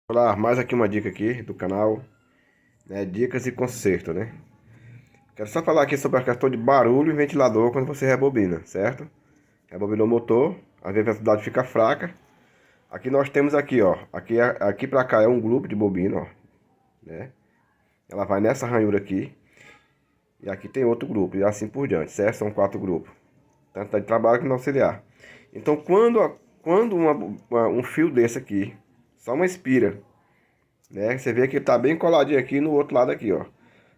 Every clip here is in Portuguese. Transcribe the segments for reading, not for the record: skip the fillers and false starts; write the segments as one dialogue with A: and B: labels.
A: Olá, mais aqui uma dica aqui do canal, né? Dicas e conserto, né? Quero só falar aqui sobre a questão de barulho e ventilador quando você rebobina, certo? Rebobinou o motor, às vezes a velocidade fica fraca. Aqui nós temos aqui, ó, aqui pra cá é um grupo de bobina, ó, né? Ela vai nessa ranhura aqui e aqui tem outro grupo e assim por diante, certo? São 4 grupos, tanto de trabalho como auxiliar. Então quando um fio desse aqui, só uma espira, né? Você vê que ele tá bem coladinho aqui no outro lado aqui, ó.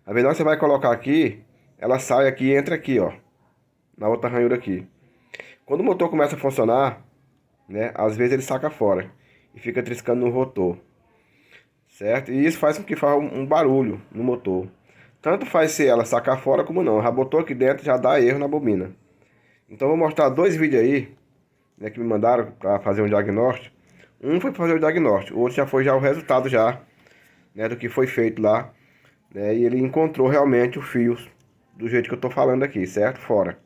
A: A vez que você vai colocar aqui, ela sai aqui e entra aqui, ó, na outra ranhura aqui. Quando o motor começa a funcionar, né, às vezes ele saca fora e fica triscando no rotor, certo? E isso faz com que faça um barulho no motor. Tanto faz se ela sacar fora como não. Já botou aqui dentro, já dá erro na bobina. Então eu vou mostrar dois vídeos aí, né, que me mandaram para fazer um diagnóstico. Um foi para fazer o diagnóstico, o outro já foi já o resultado já, né, do que foi feito lá, né, e ele encontrou realmente o fio do jeito que eu tô falando aqui, certo? Fora,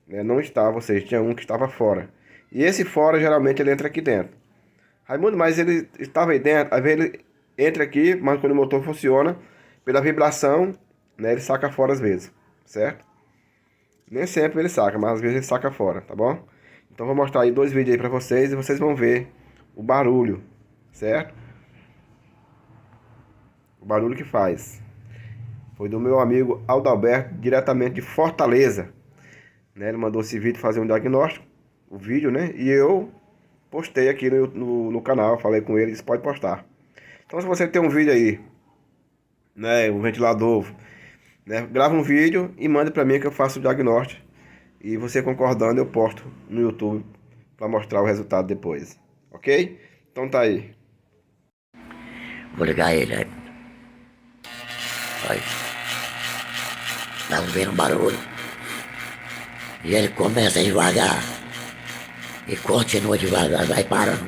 A: né, não estava, ou seja, tinha um que estava fora. E esse fora geralmente ele entra aqui dentro. Raimundo, mas ele estava aí dentro, às vezes ele entra aqui, mas quando o motor funciona, pela vibração, né, ele saca fora às vezes, certo? Nem sempre ele saca, mas às vezes ele saca fora, tá bom? Então vou mostrar aí dois vídeos aí pra vocês e vocês vão ver o barulho, certo? O barulho que faz. Foi do meu amigo Aldalberto, diretamente de Fortaleza, né? Ele mandou esse vídeo fazer um diagnóstico, o vídeo, né? E eu postei aqui no canal, falei com ele, disse pode postar. Então se você tem um vídeo aí, né, um ventilador, né, grava um vídeo e manda pra mim que eu faço o diagnóstico. E você concordando, eu posto no YouTube para mostrar o resultado depois. Ok? Então tá aí.
B: Vou ligar ele aí. Olha, tá ouvindo um barulho. E ele começa devagar. E continua devagar, vai parando.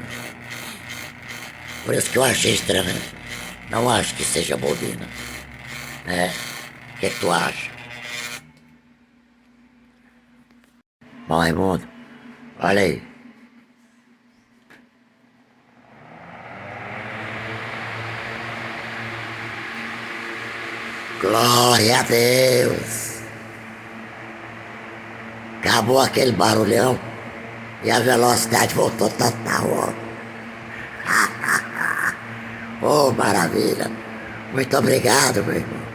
B: Por isso que eu achei estranho. Não acho que seja bobina. Né? O que tu acha? Bom, Raimundo, olha aí. Glória a Deus! Acabou aquele barulhão e a velocidade voltou total. Oh, maravilha! Muito obrigado, meu irmão.